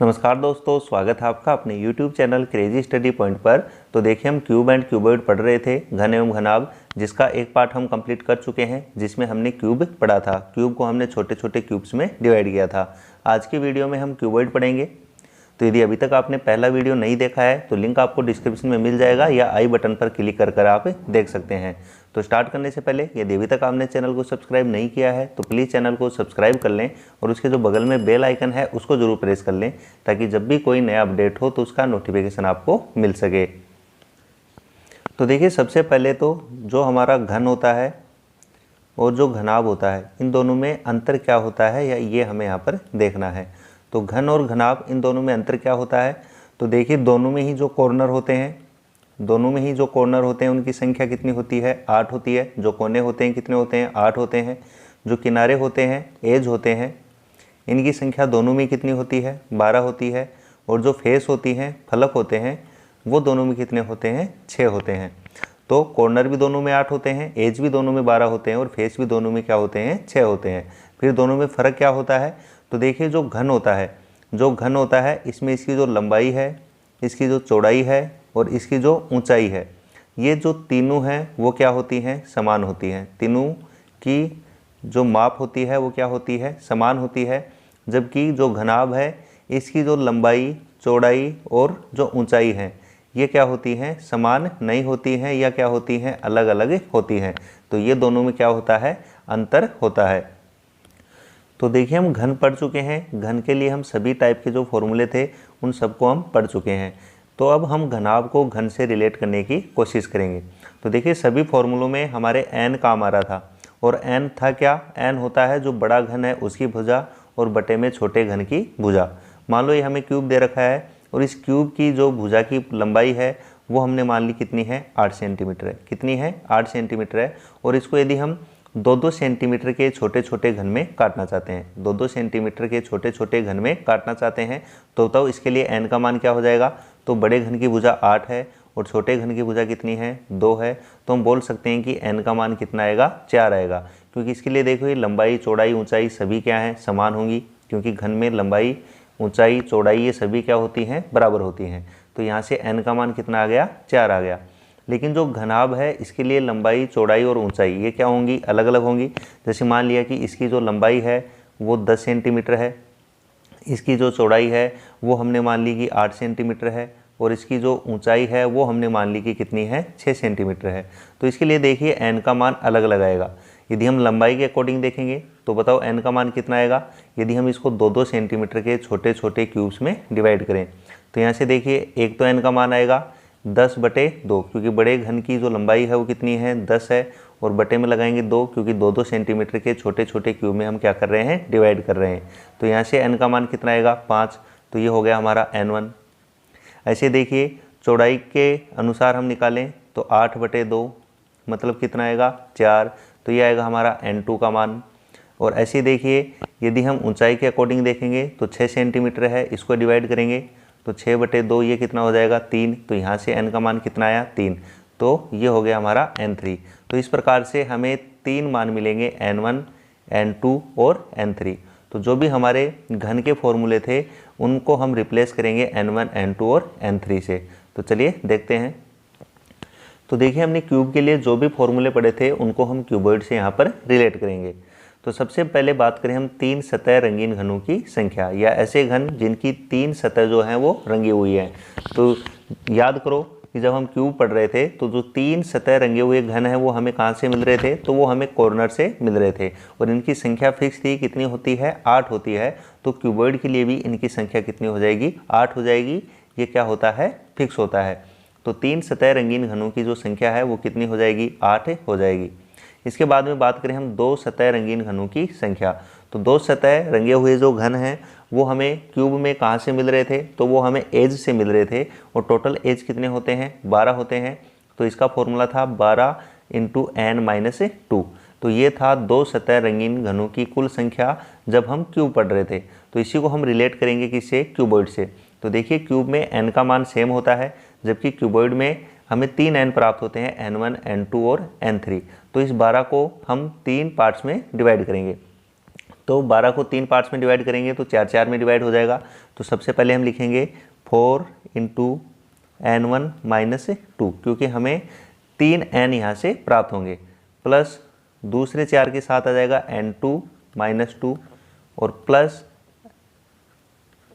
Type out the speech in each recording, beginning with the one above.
नमस्कार दोस्तों, स्वागत है आपका अपने YouTube channel crazy study point पर। तो देखिए, हम क्यूब एंड क्यूबॉइड पढ़ रहे थे, घन एवं घनाभ, जिसका एक पार्ट हम कंप्लीट कर चुके हैं, जिसमें हमने क्यूब पढ़ा था। क्यूब को हमने छोटे छोटे क्यूब्स में डिवाइड किया था। आज की वीडियो में हम क्यूबॉइड पढ़ेंगे। तो यदि अभी तक आपने पहला वीडियो नहीं देखा है तो लिंक आपको डिस्क्रिप्शन में मिल जाएगा या आई बटन पर क्लिक कर आप देख सकते हैं। तो स्टार्ट करने से पहले यदि अभी तक आपने चैनल को सब्सक्राइब नहीं किया है तो प्लीज़ चैनल को सब्सक्राइब कर लें और उसके जो बगल में बेल आइकन है उसको जरूर प्रेस कर लें, ताकि जब भी कोई नया अपडेट हो तो उसका नोटिफिकेशन आपको मिल सके। तो देखिए, सबसे पहले तो जो हमारा घन होता है और जो घनाभ होता है, इन दोनों में अंतर क्या होता है या ये हमें यहाँ पर देखना है। तो घन और घनाभ, इन दोनों में अंतर क्या होता है। तो देखिए, दोनों में ही जो कॉर्नर होते हैं उनकी संख्या कितनी होती है, 8 होती है। जो कोने होते हैं कितने होते हैं, 8 होते हैं। जो किनारे होते हैं, एज होते हैं, इनकी संख्या दोनों में कितनी होती है, 12 होती है। और जो फेस होती हैं, फलक होते हैं, वो दोनों में कितने होते हैं, 6 होते हैं। तो कॉर्नर भी दोनों में 8 होते हैं, एज भी दोनों में 12 होते हैं और फेस भी दोनों में क्या होते हैं, 6 होते हैं। फिर दोनों में फ़र्क क्या होता है। तो देखिए, जो घन होता है इसमें इसकी जो लंबाई है, इसकी जो चौड़ाई है और इसकी जो ऊंचाई है, ये जो तीनों हैं वो क्या होती हैं, समान होती हैं। तीनों की जो माप होती है वो क्या होती है, समान होती है। जबकि जो घनाभ है, इसकी जो लंबाई, चौड़ाई और जो ऊंचाई है, ये क्या होती हैं, समान नहीं होती हैं या क्या होती हैं, अलग अलग होती हैं। तो ये दोनों में क्या होता है, अंतर होता है। तो देखिए, हम घन पढ़ चुके हैं। घन के लिए हम सभी टाइप के जो फॉर्मूले थे उन सबको हम पढ़ चुके हैं। तो अब हम घनाभ को घन से रिलेट करने की कोशिश करेंगे। तो देखिए, सभी फॉर्मूलों में हमारे n काम आ रहा था। और n था क्या, n होता है जो बड़ा घन है उसकी भुजा और बटे में छोटे घन की भुजा। मान लो ये हमें क्यूब दे रखा है और इस क्यूब की जो भुजा की लंबाई है वो हमने मान ली कितनी है, 8 सेंटीमीटर है। कितनी है, 8 सेंटीमीटर है। और इसको यदि हम 2-2 सेंटीमीटर के छोटे छोटे घन में काटना चाहते हैं, 2-2 सेंटीमीटर के छोटे छोटे घन में काटना चाहते हैं, तो बताओ इसके लिए n का मान क्या हो जाएगा। तो बड़े घन की भुजा 8 है और छोटे घन की भुजा कितनी है, 2 है। तो हम बोल सकते हैं कि n का मान कितना आएगा, 4 आएगा। क्योंकि इसके लिए देखो, ये लंबाई, चौड़ाई, ऊंचाई सभी क्या हैं, समान होंगी। क्योंकि घन में लंबाई, ऊंचाई, चौड़ाई ये सभी क्या होती हैं, बराबर होती हैं। तो यहाँ से n का मान कितना आ गया, 4 आ गया। लेकिन जो घनाभ है, इसके लिए लंबाई, चौड़ाई और ऊंचाई ये क्या होंगी, अलग अलग होंगी। जैसे मान लिया कि इसकी जो लंबाई है वो 10 सेंटीमीटर है, इसकी जो चौड़ाई है वो हमने मान ली कि 8 सेंटीमीटर है और इसकी जो ऊंचाई है वो हमने मान ली कि कितनी है, 6 सेंटीमीटर है। तो इसके लिए देखिए, n का मान अलग अलग आएगा। यदि हम लंबाई के अकॉर्डिंग देखेंगे तो बताओ n का मान कितना आएगा। यदि हम इसको 2-2 सेंटीमीटर के छोटे छोटे क्यूब्स में डिवाइड करें तो यहाँ से देखिए, एक तो n का मान आएगा 10/2, क्योंकि बड़े घन की जो लंबाई है वो कितनी है, 10 है। और बटे में लगाएंगे 2, क्योंकि 2-2 सेंटीमीटर के छोटे छोटे क्यूब में हम क्या कर रहे हैं, डिवाइड कर रहे हैं। तो यहाँ से n का मान कितना आएगा, 5। तो ये हो गया हमारा n1। ऐसे देखिए, चौड़ाई के अनुसार हम निकालें तो 8/2 मतलब कितना आएगा, 4। तो ये आएगा हमारा n2 का मान। और ऐसे देखिए, यदि हम ऊंचाई के अकॉर्डिंग देखेंगे तो 6 सेंटीमीटर है, इसको डिवाइड करेंगे तो 6/2 ये कितना हो जाएगा, 3। तो यहाँ से n का मान कितना आया, 3। तो ये हो गया हमारा n3। तो इस प्रकार से हमें 3 मान मिलेंगे, n1, n2 और n3। तो जो भी हमारे घन के फॉर्मूले थे उनको हम रिप्लेस करेंगे n1, n2 और n3 से। तो चलिए देखते हैं। तो देखिए, हमने क्यूब के लिए जो भी फॉर्मूले पढ़े थे उनको हम क्यूबॉइड से यहाँ पर रिलेट करेंगे। तो सबसे पहले बात करें हम 3 सतह रंगीन घनों की संख्या, या ऐसे घन जिनकी 3 सतह जो हैं वो रंगी हुई हैं। तो याद करो कि जब हम क्यूब पढ़ रहे थे तो जो 3 सतह रंगे हुए घन हैं वो हमें कहाँ से मिल रहे थे, तो वो हमें कॉर्नर से मिल रहे थे। और इनकी संख्या फिक्स थी, कितनी होती है, 8 होती है। तो क्यूबॉइड के लिए भी इनकी संख्या कितनी हो जाएगी, 8 हो जाएगी। ये क्या होता है, फिक्स होता है। तो 3 सतह रंगीन घनों की जो संख्या है वो कितनी हो जाएगी, 8 हो जाएगी। इसके बाद में बात करें हम 2 सतह रंगीन घनों की संख्या। तो 2 सतह रंगे हुए जो घन हैं वो हमें क्यूब में कहाँ से मिल रहे थे, तो वो हमें एज से मिल रहे थे। और टोटल एज कितने होते हैं, 12 होते हैं। तो इसका फॉर्मूला था 12 × n-2। तो ये था 2 सतह रंगीन घनों की कुल संख्या जब हम क्यूब पढ़ रहे थे। तो इसी को हम रिलेट करेंगे किससे, क्यूबॉइड से। तो देखिए, क्यूब में n का मान सेम होता है, जबकि क्यूबॉइड में हमें 3 n प्राप्त होते हैं, n1, n2 और n3। तो इस 12 को हम 3 पार्ट्स में डिवाइड करेंगे। तो 12 को 3 पार्ट्स में डिवाइड करेंगे तो 4 4 में डिवाइड हो जाएगा। तो सबसे पहले हम लिखेंगे 4 इंटू n1 माइनस 2, क्योंकि हमें 3 n यहाँ से प्राप्त होंगे, प्लस दूसरे 4 के साथ आ जाएगा n2 माइनस 2 और प्लस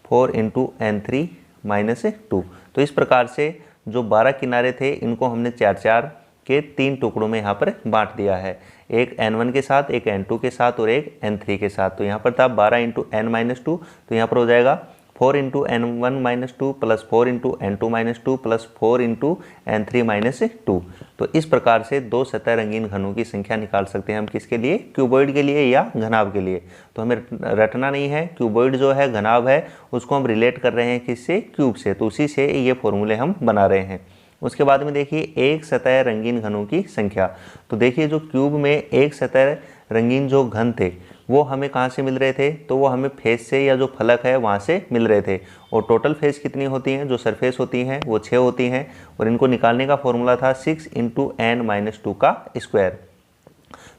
4 इंटू n3 माइनस 2। तो इस प्रकार से जो 12 किनारे थे इनको हमने 4 4 के 3 टुकड़ों में यहाँ पर बांट दिया है, एक n1 के साथ, एक n2 के साथ और एक n3 के साथ। तो यहाँ पर था 12 इंटू n माइनस 2, तो यहाँ पर हो जाएगा 4 into n1 minus 2 plus 4 into n2 minus 2 plus 4 into n3 minus 2। तो इस प्रकार से दो सतह रंगीन घनों की संख्या निकाल सकते हैं हम, किसके लिए, क्यूबॉइड के लिए या घनाभ के लिए। तो हमें रटना नहीं है, क्यूबॉइड जो है घनाभ है उसको हम रिलेट कर रहे हैं किससे, क्यूब से, तो उसी से ये फॉर्मूले हम बना रहे हैं। उसके बाद में देखिए एक सतह रंगीन घनों की संख्या। तो देखिए जो क्यूब में एक सतह रंगीन जो घन थे वो हमें कहाँ से मिल रहे थे, तो वो हमें फेस से या जो फलक है वहाँ से मिल रहे थे। और टोटल फेस कितनी होती हैं, जो सरफेस होती हैं वो 6 होती हैं, और इनको निकालने का फॉर्मूला था 6 इंटू n माइनस 2 का स्क्वायर।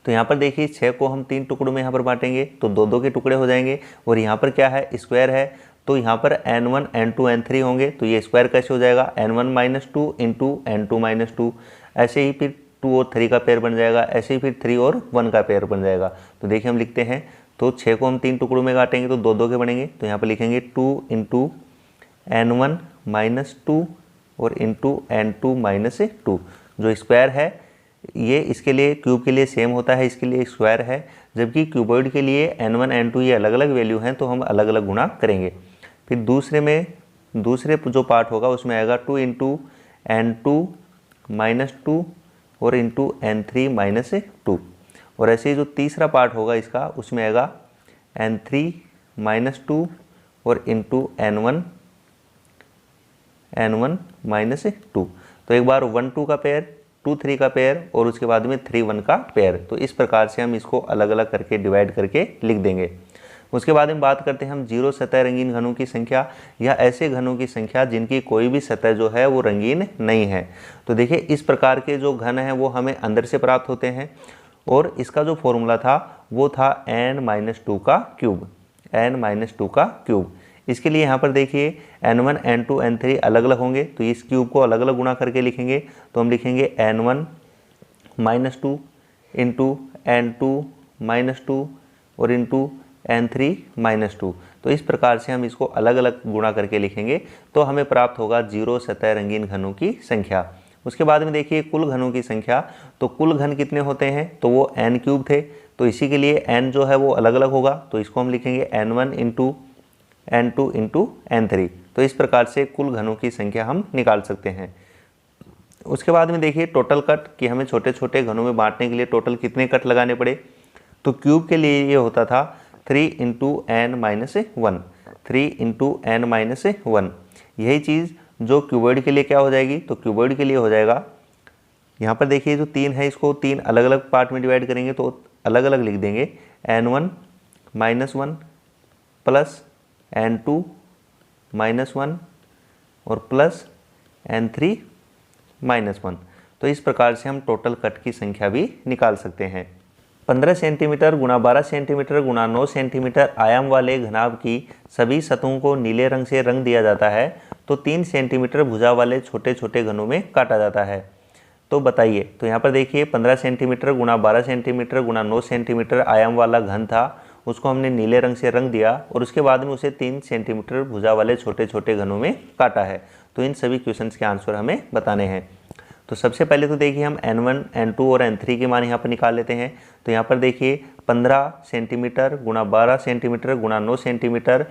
तो यहाँ पर देखिए 6 को हम 3 टुकड़ों में यहाँ पर बांटेंगे तो 2 के टुकड़े हो जाएंगे, और यहाँ पर क्या है, स्क्वायर है, तो यहाँ पर n1 n2 n3 होंगे, तो ये स्क्वायर कैसे हो जाएगा, n1 minus 2 into n2 minus 2। ऐसे ही फिर 2 और 3 का पेयर बन जाएगा, ऐसे ही फिर 3 और 1 का पेयर बन जाएगा। तो देखिए हम लिखते हैं, तो 6 को हम 3 टुकड़ों में काटेंगे तो 2 के बनेंगे, तो यहाँ पर लिखेंगे 2 इंटू n1 माइनस 2 और इंटू n2 माइनस 2। जो स्क्वायर है ये इसके लिए, क्यूब के लिए सेम होता है, इसके लिए स्क्वायर है, जबकि क्यूबॉइड के लिए n1 n2 ये अलग अलग वैल्यू हैं, तो हम अलग अलग गुणा करेंगे। फिर दूसरे जो पार्ट होगा उसमें आएगा 2 इंटू n2 माइनस 2 और इंटू n3 माइनस 2। और ऐसे ही जो तीसरा पार्ट होगा इसका उसमें आएगा n3 माइनस 2 और इंटू n1 माइनस 2। तो एक बार 1 2 का पेयर, 2 3 का पेयर और उसके बाद में 3 1 का पेयर। तो इस प्रकार से हम इसको अलग अलग करके डिवाइड करके लिख देंगे। उसके बाद में बात करते हैं हम जीरो सतह रंगीन घनों की संख्या, या ऐसे घनों की संख्या जिनकी कोई भी सतह जो है वो रंगीन नहीं है। तो देखिए इस प्रकार के जो घन हैं वो हमें अंदर से प्राप्त होते हैं, और इसका जो फॉर्मूला था वो था n माइनस 2 का क्यूब, n माइनस 2 का क्यूब। इसके लिए यहाँ पर देखिए n1 n2 n3 अलग अलग होंगे, तो इस क्यूब को अलग अलग गुणा करके लिखेंगे। तो हम लिखेंगे n1 minus 2 into n2 minus 2 और इंटू n3 माइनस 2। तो इस प्रकार से हम इसको अलग अलग गुणा करके लिखेंगे तो हमें प्राप्त होगा जीरो सतह रंगीन घनों की संख्या। उसके बाद में देखिए कुल घनों की संख्या, तो कुल घन कितने होते हैं, तो वो n क्यूब थे, तो इसी के लिए n जो है वो अलग अलग होगा, तो इसको हम लिखेंगे n1 into n2 into n3। तो इस प्रकार से कुल घनों की संख्या हम निकाल सकते हैं। उसके बाद में देखिए टोटल कट, कि हमें छोटे छोटे घनों में बांटने के लिए टोटल कितने कट लगाने पड़े। तो क्यूब के लिए ये होता था 3 into n minus 1, 3 into n minus 1। यही चीज़ जो क्यूबॉइड के लिए क्या हो जाएगी, तो क्यूबॉइड के लिए हो जाएगा, यहाँ पर देखिए जो 3 है इसको 3 अलग अलग पार्ट में डिवाइड करेंगे तो अलग अलग लिख देंगे, n1 minus 1 plus n2 minus 1 और प्लस n3 माइनस 1। तो इस प्रकार से हम टोटल कट की संख्या भी निकाल सकते हैं। 15 सेंटीमीटर गुणा 12 सेंटीमीटर गुणा 9 सेंटीमीटर आयाम वाले घनाभ की सभी सतहों को नीले रंग से रंग दिया जाता है, तो 3 सेंटीमीटर भुजा वाले छोटे छोटे घनों में काटा जाता है। तो बताइए, तो यहाँ पर देखिए 15 सेंटीमीटर गुणा 12 सेंटीमीटर गुणा 9 सेंटीमीटर आयाम वाला घन था, उसको हमने नीले रंग से रंग दिया और उसके बाद में उसे 3 सेंटीमीटर भुजा वाले छोटे छोटे घनों में काटा है। तो इन सभी क्वेश्चंस के आंसर हमें बताने हैं। तो सबसे पहले तो देखिए हम n1 n2 और n3 के मान यहाँ पर निकाल लेते हैं। तो यहाँ पर देखिए 15 सेंटीमीटर गुणा 12 सेंटीमीटर गुणा 9 सेंटीमीटर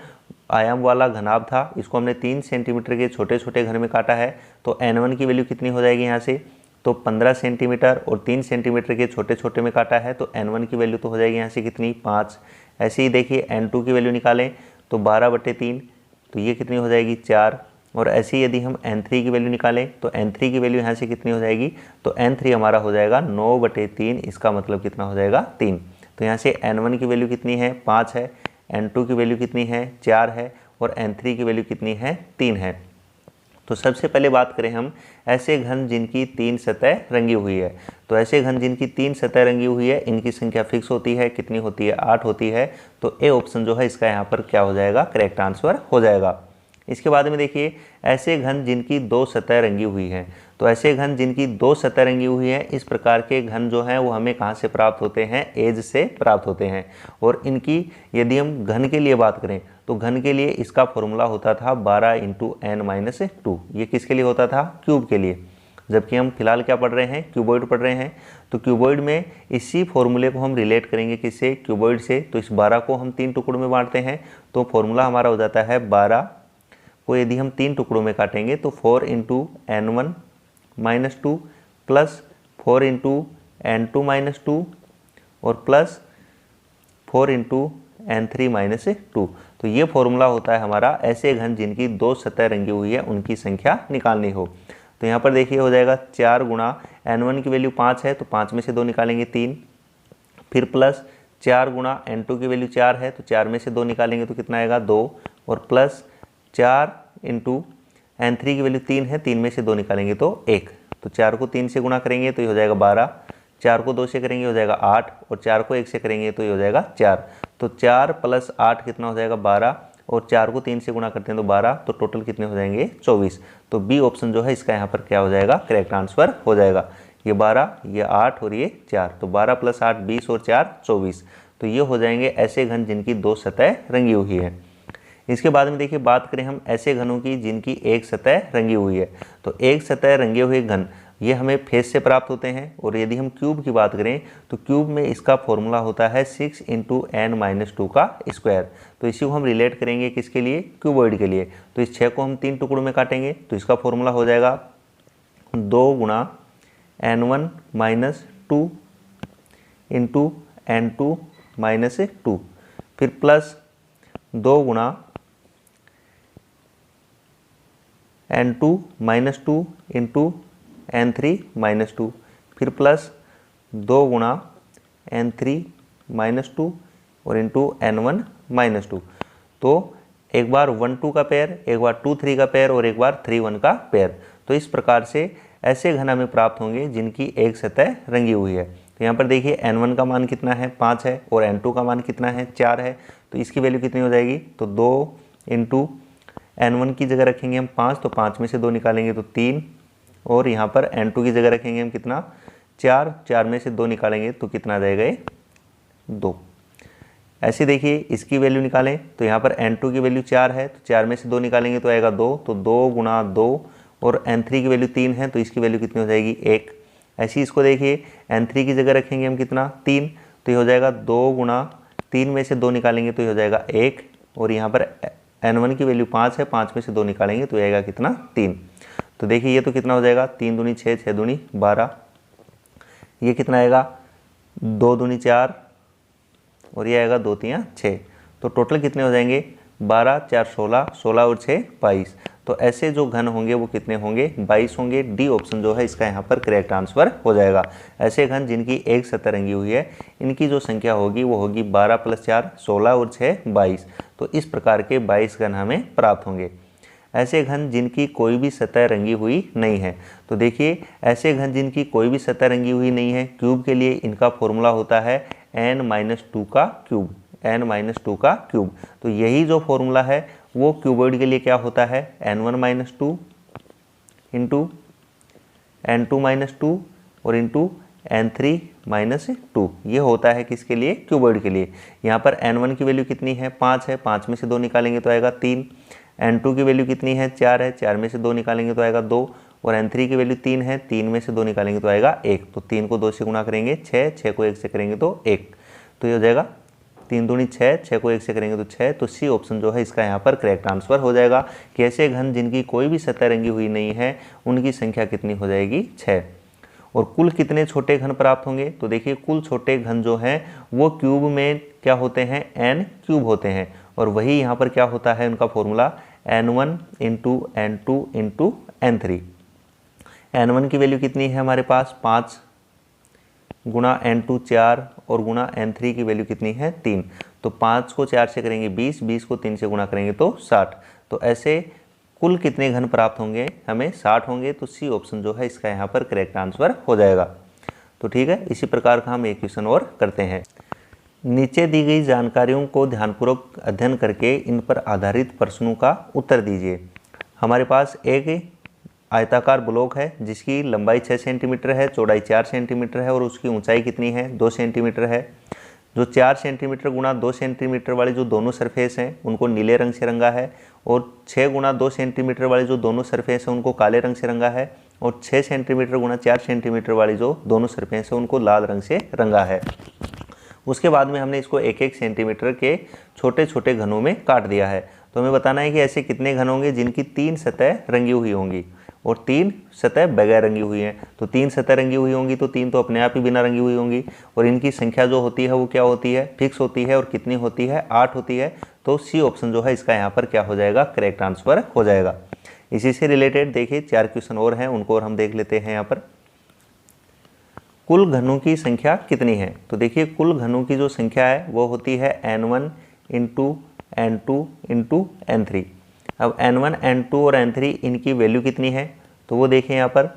आयाम वाला घनाभ था, इसको हमने 3 सेंटीमीटर के छोटे छोटे घन में काटा है। तो n1 की वैल्यू कितनी हो जाएगी यहाँ से, तो 15 सेंटीमीटर और 3 सेंटीमीटर के छोटे छोटे में काटा है, तो n1 की वैल्यू तो हो जाएगी यहाँ से कितनी, 5। ऐसे ही देखिए n2 की वैल्यू निकालें तो 12/3, तो ये कितनी हो जाएगी, 4। और ऐसे ही यदि हम n3 की वैल्यू निकालें तो n3 की वैल्यू यहाँ से कितनी हो जाएगी, तो n3 हमारा हो जाएगा 9/3, इसका मतलब कितना हो जाएगा, 3। तो यहाँ से n1 की वैल्यू कितनी है, 5 है, n2 की वैल्यू कितनी है, 4 है, और n3 की वैल्यू कितनी है, 3 है। तो सबसे पहले बात करें हम ऐसे घन जिनकी 3 सतह रंगी हुई है। तो ऐसे घन जिनकी 3 सतह रंगी हुई है, इनकी संख्या फिक्स होती है। कितनी होती है? 8 होती है। तो ए ऑप्शन जो है इसका यहाँ पर क्या हो जाएगा? करेक्ट आंसर हो जाएगा। इसके बाद में देखिए ऐसे घन जिनकी 2 सतह रंगी हुई हैं। तो ऐसे घन जिनकी 2 सतह रंगी हुई है, इस प्रकार के घन जो हैं वो हमें कहाँ से प्राप्त होते हैं? एज से प्राप्त होते हैं। और इनकी यदि हम घन के लिए बात करें तो घन के लिए इसका फॉर्मूला होता था 12 इंटू n-2। ये किसके लिए होता था? क्यूब के लिए। जबकि हम फिलहाल क्या पढ़ रहे हैं? क्यूबॉइड पढ़ रहे हैं। तो क्यूबॉइड में इसी फॉर्मूले को हम रिलेट करेंगे किससे? क्यूबॉइड से। तो इस 12 को हम 3 टुकड़ों में बांटते हैं तो फॉर्मूला हमारा हो जाता है 12 को यदि हम 3 टुकड़ों में काटेंगे तो 4 into n1-2 plus 4 into n2-2 और प्लस 4 इंटू n3-2। तो ये फॉर्मूला होता है हमारा ऐसे घन जिनकी 2 सतह रंगी हुई है उनकी संख्या निकालनी हो। तो यहाँ पर देखिए हो जाएगा 4 गुणा n1 की वैल्यू 5 है तो 5 में से 2 निकालेंगे 3, फिर प्लस 4 गुणा n2 की वैल्यू 4 है तो 4 में से 2 निकालेंगे तो कितना आएगा? 2, और प्लस 4 इंटू n3 की वैल्यू 3 है, 3 में से 2 निकालेंगे तो 1। तो 4 को 3 से गुणा करेंगे तो ये हो जाएगा 12, 4 को 2 से करेंगे हो जाएगा 8, और 4 को 1 से करेंगे तो ये हो जाएगा 4। तो 4 प्लस 8 कितना हो जाएगा? 12, और 4 को 3 से गुणा करते हैं तो 12, तो टोटल कितने हो जाएंगे? 24। तो बी ऑप्शन जो है इसका यहाँ पर क्या हो जाएगा? करेक्ट आंसर हो जाएगा। ये 12, ये 8 और ये 4, तो 12 प्लस 8 20 और 4 24। तो ये हो जाएंगे ऐसे घन जिनकी 2 सतह रंगी हुई है। इसके बाद में देखिए बात करें हम ऐसे घनों की जिनकी 1 सतह रंगी हुई है। तो 1 सतह रंगे हुए घन ये हमें फेस से प्राप्त होते हैं। और यदि हम क्यूब की बात करें तो क्यूब में इसका फॉर्मूला होता है 6 इंटू n-2 का स्क्वायर। तो इसी को हम रिलेट करेंगे किसके लिए? क्यूबॉइड के लिए। तो इस 6 को हम 3 टुकड़ों में काटेंगे तो इसका फॉर्मूला हो जाएगा 2 गुणा n1-2 इंटू n2-2, फिर प्लस 2 गुणा n2-2 इंटू n3-2, फिर प्लस 2 गुणा n3-2 और इंटू n1-2। तो एक बार 1 2 का पेयर, एक बार 2 3 का पेयर और एक बार 3 1 का पेयर। तो इस प्रकार से ऐसे घन हमें प्राप्त होंगे जिनकी 1 सतह रंगी हुई है। तो यहाँ पर देखिए n1 का मान कितना है? 5 है, और n2 का मान कितना है? 4 है। तो इसकी वैल्यू कितनी हो जाएगी? तो 2 इंटू n1 की जगह रखेंगे हम 5, तो 5 में से 2 निकालेंगे तो 3, और यहाँ पर n2 की जगह रखेंगे हम कितना? 4, 4 में से 2 निकालेंगे तो कितना आ जाएगा? 2। ऐसे देखिए इसकी वैल्यू निकालें तो यहाँ पर n2 की वैल्यू 4 है तो 4 में से 2 निकालेंगे तो आएगा 2, तो 2 गुणा 2, और n3 की वैल्यू 3 है तो इसकी वैल्यू कितनी हो जाएगी? 1। ऐसे इसको देखिए n3 की जगह रखेंगे हम कितना? 3, तो ये हो जाएगा 2 गुणा 3 में से 2 निकालेंगे तो ये हो जाएगा 1, और यहाँ पर n1 की वैल्यू 5 है, 5 में से 2 निकालेंगे तो आएगा कितना? 3। तो देखिए ये तो कितना हो जाएगा? 3 दूनी 6, 6 दूनी 12, ये कितना आएगा? 2 दूनी 4, और ये आएगा 2 3 6। तो टोटल कितने हो जाएंगे? 12 4 16, 16 और 6 22। तो ऐसे जो घन होंगे वो कितने होंगे? 22 होंगे। डी ऑप्शन जो है इसका यहाँ पर करेक्ट आंसर हो जाएगा। ऐसे घन जिनकी 1 सतह रंगी हुई है इनकी जो संख्या होगी वो होगी 12 + 4 16 और 6 22। तो इस प्रकार के 22 घन हमें प्राप्त होंगे। ऐसे घन जिनकी कोई भी सतह रंगी हुई नहीं है। तो देखिए ऐसे घन जिनकी कोई भी सतह रंगी हुई नहीं है, क्यूब के लिए इनका फॉर्मूला होता है n-2 का क्यूब, n-2 का क्यूब। तो यही जो फॉर्मूला है वो क्यूबॉइड के लिए क्या होता है? n1-2 इंटू n2-2 और इंटू n3-2। ये होता है किसके लिए? क्यूबॉइड के लिए। यहाँ पर n1 की वैल्यू कितनी है? 5 है, 5 में से 2 निकालेंगे तो आएगा 3। n2 की वैल्यू कितनी है? 4 है, 4 में से 2 निकालेंगे तो आएगा 2, और n3 की वैल्यू 3 है, 3 में से 2 निकालेंगे तो आएगा 1। तो 3 को 2 से गुणा करेंगे 6, 6 को 1 से करेंगे तो 1। तो ये हो जाएगा 3 दूनी 6, 6 को 1 से करेंगे तो 6। तो सी ऑप्शन जो है इसका यहाँ पर करेक्ट आंसर हो जाएगा कि ऐसे घन जिनकी कोई भी सतह रंगी हुई नहीं है उनकी संख्या कितनी हो जाएगी? 6। और कुल कितने छोटे घन प्राप्त होंगे? तो देखिए कुल छोटे घन जो हैं वो क्यूब में क्या होते हैं? n क्यूब होते हैं। और वही यहाँ पर क्या होता है उनका formula? n1 into n2 into n3। n1 की वैल्यू कितनी है हमारे पास? 5 गुणा n2 4 और गुणा n3 की वैल्यू कितनी है? 3। तो 5 को 4 से करेंगे 20, 20 को 3 से गुणा करेंगे तो 60। तो ऐसे कुल कितने घन प्राप्त होंगे, हमें 60 होंगे। तो सी ऑप्शन जो है इसका यहाँ पर करेक्ट आंसर हो जाएगा। तो ठीक है, इसी प्रकार का हम एक क्वेश्चन और करते हैं। नीचे दी गई जानकारियों को ध्यानपूर्वक अध्ययन करके इन पर आधारित प्रश्नों का उत्तर दीजिए। हमारे पास एक आयताकार ब्लॉक है जिसकी लंबाई 6 सेंटीमीटर है, चौड़ाई 4 सेंटीमीटर है और उसकी ऊंचाई कितनी है, 2 सेंटीमीटर है। जो 4 सेंटीमीटर गुणा 2 सेंटीमीटर वाले जो दोनों सरफेस हैं उनको नीले रंग से रंगा है, और 6 गुणा 2 सेंटीमीटर वाले जो दोनों सरफेस हैं उनको काले रंग से रंगा है, और 6 सेंटीमीटर गुणा 4 सेंटीमीटर वाली जो दोनों सरफेस हैं उनको लाल रंग से रंगा है। उसके बाद में हमने इसको 1-1 सेंटीमीटर के छोटे छोटे घनों में काट दिया है। तो हमें बताना है कि ऐसे कितने घन होंगे जिनकी 3 सतह रंगी हुई होंगी और 3 सतह बगैर रंगी हुई हैं। तो 3 सतह रंगी हुई होंगी तो 3 तो अपने आप ही बिना रंगी हुई होंगी, और इनकी संख्या जो होती है वो क्या होती है, फिक्स होती है। और कितनी होती है, 8 होती है। तो सी ऑप्शन जो है इसका यहाँ पर क्या हो जाएगा, करेक्ट आंसर हो जाएगा। इसी से रिलेटेड देखिए 4 क्वेश्चन और हैं, उनको और हम देख लेते हैं। यहाँ पर कुल घनों की संख्या कितनी है, तो देखिए कुल घनों की जो संख्या है वो होती है n1 into n2 into n3। अब n1 n2 और n3 इनकी वैल्यू कितनी है, तो वो देखें यहाँ पर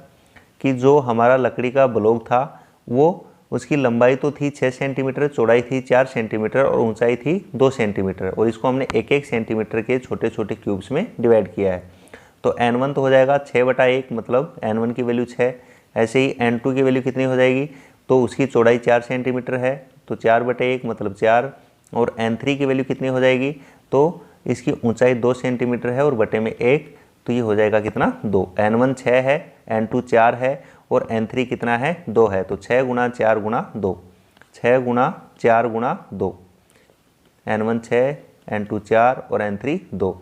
कि जो हमारा लकड़ी का ब्लॉक था वो उसकी लंबाई तो थी 6 सेंटीमीटर, चौड़ाई थी 4 सेंटीमीटर और ऊंचाई थी 2 सेंटीमीटर, और इसको हमने 1-1 सेंटीमीटर के छोटे छोटे क्यूब्स में डिवाइड किया है। तो n1 तो हो जाएगा 6/1, मतलब n1 की वैल्यू 6। ऐसे ही n2 की वैल्यू कितनी हो जाएगी, तो उसकी चौड़ाई 4 सेंटीमीटर है तो 4/1 मतलब 4, और n3 की वैल्यू कितनी हो जाएगी, तो इसकी ऊंचाई 2 सेंटीमीटर है और बटे में 1, तो ये हो जाएगा कितना, 2। n1 6 है, n2 4 है और n3 कितना है, 2 है। तो 6 गुणा 4 गुणा 2, 6 गुणा 4 गुणा 2, n1 6, n2 4 और n3 2।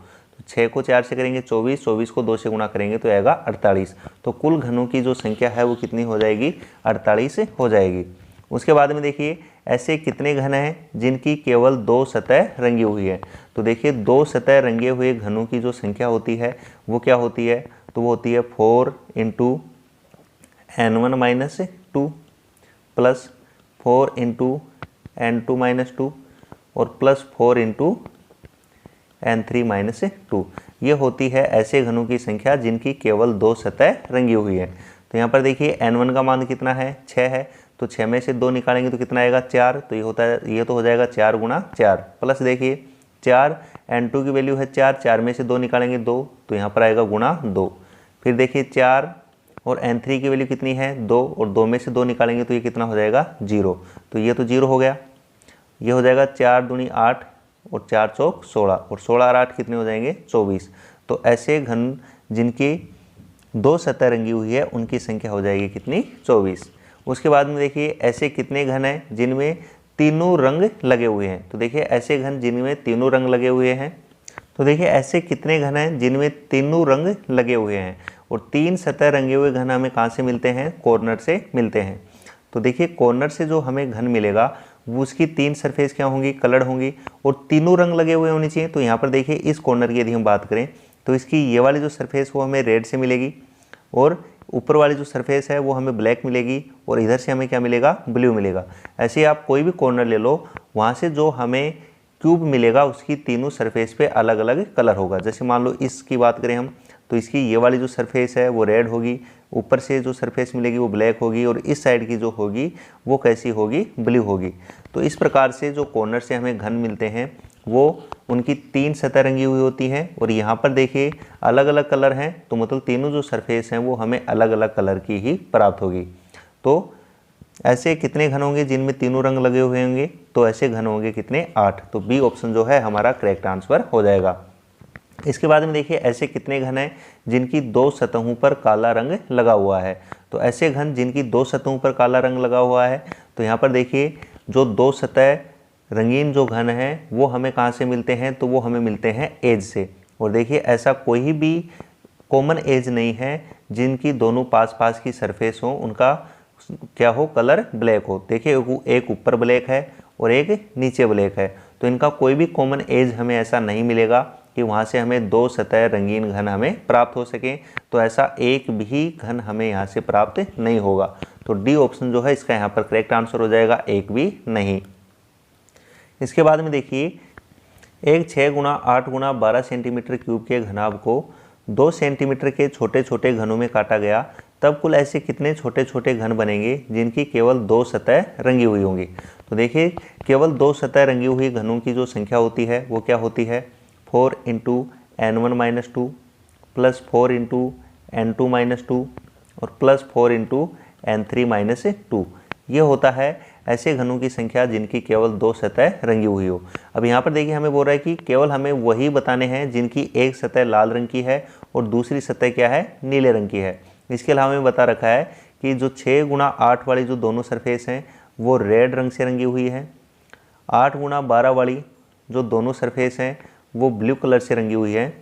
6 को 4 से करेंगे 24, 24 को 2 से गुणा करेंगे तो आएगा 48। तो कुल घनों की जो संख्या है वो कितनी हो जाएगी, 48 हो जाएगी। उसके बाद में देखिए ऐसे कितने घन हैं जिनकी केवल 2 सतह रंगी हुई है। तो देखिए 2 सतह रंगे हुए घनों की जो संख्या होती है वो क्या होती है, तो वो होती है 4 into n1 - 2 plus 4 into n2 - 2 और प्लस 4 इंटू n3 - 2। ये होती है ऐसे घनों की संख्या जिनकी केवल 2 सतह रंगी हुई है। तो यहाँ पर देखिए n1 का मान कितना है, 6 है, तो 6 में से 2 निकालेंगे तो कितना आएगा, 4। तो ये होता है, ये तो हो जाएगा 4 गुणा 4 प्लस देखिए 4, n2 की वैल्यू है 4, 4 में से 2 निकालेंगे 2, तो यहाँ पर आएगा गुणा 2। फिर देखिए 4 और n3 की वैल्यू कितनी है, 2, और 2 में से 2 निकालेंगे तो ये कितना हो जाएगा, 0। तो ये तो 0 हो गया। ये हो जाएगा 4 दूनी 8 और 4 चौक 16, और 16 और 8 कितने हो जाएंगे, 24। तो ऐसे घन जिनकी 2 सतह रंगी हुई है उनकी संख्या हो जाएगी कितनी, 24। उसके बाद में देखिए ऐसे कितने घन हैं जिनमें तीनों रंग लगे हुए हैं। तो देखिए ऐसे घन जिनमें तीनों रंग लगे हुए हैं, तो देखिए ऐसे कितने घन हैं जिनमें तीनों रंग लगे हुए हैं। और 3 सतह रंगे हुए घन हमें कहाँ से मिलते हैं, कॉर्नर से मिलते हैं। तो देखिए कॉर्नर से जो हमें घन मिलेगा वो उसकी 3 सरफेस क्या होंगी, कलर्ड होंगी, और तीनों रंग लगे हुए होने चाहिए। तो यहाँ पर देखिए इस कॉर्नर की यदि हम बात करें तो इसकी ये वाली जो सरफेस वो हमें रेड से मिलेगी, और ऊपर वाली जो सरफेस है वो हमें ब्लैक मिलेगी, और इधर से हमें क्या मिलेगा, ब्लू मिलेगा। ऐसे आप कोई भी कॉर्नर ले लो, वहाँ से जो हमें क्यूब मिलेगा उसकी तीनों सरफेस पे अलग अलग कलर होगा। जैसे मान लो इसकी बात करें हम, तो इसकी ये वाली जो सरफेस है वो रेड होगी, ऊपर से जो सरफेस मिलेगी वो ब्लैक होगी, और इस साइड की जो होगी वो कैसी होगी, ब्लू होगी। तो इस प्रकार से जो कॉर्नर से हमें घन मिलते हैं वो उनकी 3 सतह रंगी हुई होती हैं, और यहाँ पर देखिए अलग अलग कलर हैं, तो मतलब तीनों जो सरफेस हैं वो हमें अलग अलग कलर की ही प्राप्त होगी। तो ऐसे कितने घन होंगे जिनमें तीनों रंग लगे हुए होंगे, तो ऐसे घन होंगे कितने, 8। तो बी ऑप्शन जो है हमारा करेक्ट आंसर हो जाएगा। इसके बाद में देखिए ऐसे कितने घन हैं जिनकी 2 सतहों पर काला रंग लगा हुआ है। तो ऐसे घन जिनकी 2 सतहों पर काला रंग लगा हुआ है, तो यहाँ पर देखिए जो 2 सतह रंगीन जो घन हैं वो हमें कहाँ से मिलते हैं, तो वो हमें मिलते हैं एज से। और देखिए ऐसा कोई भी कॉमन एज नहीं है जिनकी दोनों पास पास की सरफेस हो उनका क्या हो, कलर ब्लैक हो। देखिए एक ऊपर ब्लैक है और एक नीचे ब्लैक है, तो इनका कोई भी कॉमन एज हमें ऐसा नहीं मिलेगा कि वहाँ से हमें 2 सतह रंगीन घन हमें प्राप्त हो सके। तो ऐसा एक भी घन हमें यहाँ से प्राप्त नहीं होगा। तो डी ऑप्शन जो है इसका यहाँ पर करेक्ट आंसर हो जाएगा, एक भी नहीं। इसके बाद में देखिए एक 6 गुणा 8 गुणा 12 सेंटीमीटर क्यूब के घनाभ को 2 सेंटीमीटर के छोटे छोटे घनों में काटा गया तब कुल ऐसे कितने छोटे छोटे घन बनेंगे जिनकी केवल 2 सतह रंगी हुई होंगी। तो देखिए केवल 2 सतह रंगी हुई घनों की जो संख्या होती है वो क्या होती है, 4 × n1-2 प्लस 4 × n2-2 और प्लस 4 × n3-2। ये होता है ऐसे घनों की संख्या जिनकी केवल 2 सतह रंगी हुई हो। अब यहाँ पर देखिए हमें बोल रहा है कि केवल हमें वही बताने हैं जिनकी एक सतह लाल रंग की है और दूसरी सतह क्या है, नीले रंग की है। इसके अलावा हमें बता रखा है कि जो 6 × 8 वाली जो दोनों सरफेस हैं वो रेड रंग से रंगी हुई है, 8 × 12 वाली जो दोनों सरफेस हैं वो ब्लू कलर से रंगी हुई है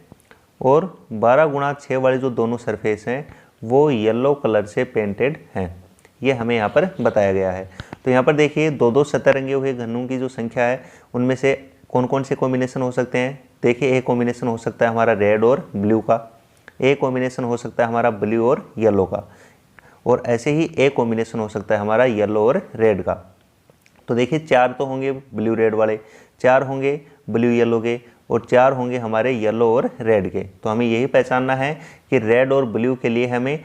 और 12 × 6 वाली जो दोनों सरफेस हैं वो येलो कलर से पेंटेड हैं। ये हमें यहाँ पर बताया गया है। तो यहाँ पर देखिए 2-2 सतह रंगे हुए घनों की जो संख्या है उनमें से कौन कौन से कॉम्बिनेशन हो सकते हैं। देखिए एक कॉम्बिनेशन हो सकता है हमारा रेड और ब्लू का, एक कॉम्बिनेशन हो सकता है हमारा ब्लू और येलो का, और ऐसे ही एक कॉम्बिनेशन हो सकता है हमारा येलो और रेड का। तो देखिए 4 तो होंगे ब्लू रेड वाले, 4 होंगे ब्लू येलो के और 4 होंगे हमारे येलो और रेड के। तो हमें यही पहचानना है कि रेड और ब्लू के लिए हमें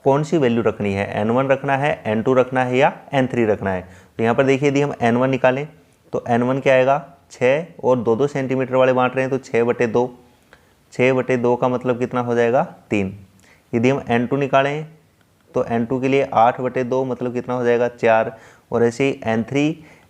कौन सी वैल्यू रखनी है, n1 रखना है, n2 रखना है या n3 रखना है। तो यहाँ पर देखिए यदि हम n1 निकालें तो n1 क्या आएगा, 6 और 2-2 सेंटीमीटर वाले बांट रहे हैं तो 6/2, 6/2 का मतलब कितना हो जाएगा, 3। यदि हम n2 निकालें तो n2 के लिए 8/2 मतलब कितना हो जाएगा, 4। और ऐसे ही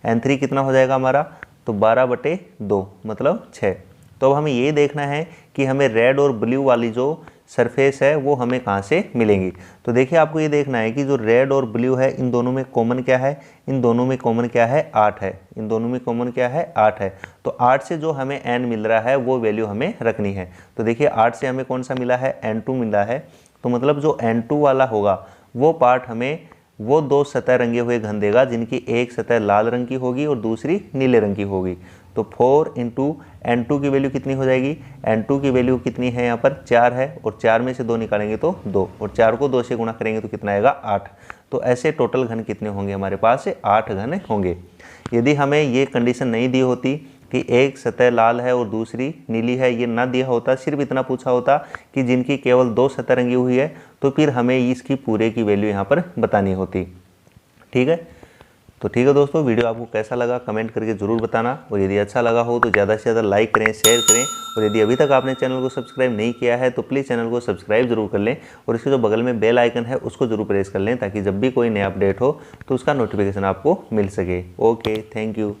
n3 कितना हो जाएगा हमारा, तो 12/2 मतलब 6। तो अब हमें ये देखना है कि हमें रेड और ब्लू वाली जो सरफेस है वो हमें कहाँ से मिलेंगी। तो देखिए आपको ये देखना है कि जो रेड और ब्लू है इन दोनों में कॉमन क्या है, इन दोनों में कॉमन क्या है, 8 है। इन दोनों में कॉमन क्या है, 8 है। तो 8 से जो हमें n मिल रहा है वो वैल्यू हमें रखनी है। तो देखिए 8 से हमें कौन सा मिला है, n2 मिला है। तो मतलब जो n2 वाला होगा वो पार्ट हमें वो 2 सतह रंगे हुए घन देगा जिनकी एक सतह लाल रंग की होगी और दूसरी नीले रंग की होगी। तो 4 × n2 की वैल्यू कितनी हो जाएगी, n2 की वैल्यू कितनी है यहाँ पर, 4 है और 4 में से 2 निकालेंगे तो 2 और 4 को 2 से गुणा करेंगे तो कितना आएगा, 8। तो ऐसे टोटल घन कितने होंगे हमारे पास, 8 घन होंगे। यदि हमें ये कंडीशन नहीं दी होती कि एक सतह लाल है और दूसरी नीली है, ये ना दिया होता, सिर्फ इतना पूछा होता कि जिनकी केवल 2 सतह रंगी हुई है, तो फिर हमें इसकी पूरे की वैल्यू यहाँ पर बतानी होती। ठीक है, तो ठीक है दोस्तों, वीडियो आपको कैसा लगा कमेंट करके ज़रूर बताना, और यदि अच्छा लगा हो तो ज़्यादा से ज़्यादा लाइक करें, शेयर करें, और यदि अभी तक आपने चैनल को सब्सक्राइब नहीं किया है तो प्लीज़ चैनल को सब्सक्राइब जरूर कर लें, और इसके जो बगल में बेल आइकन है उसको जरूर प्रेस कर लें ताकि जब भी कोई नया अपडेट हो तो उसका नोटिफिकेशन आपको मिल सके। Okay, thank you.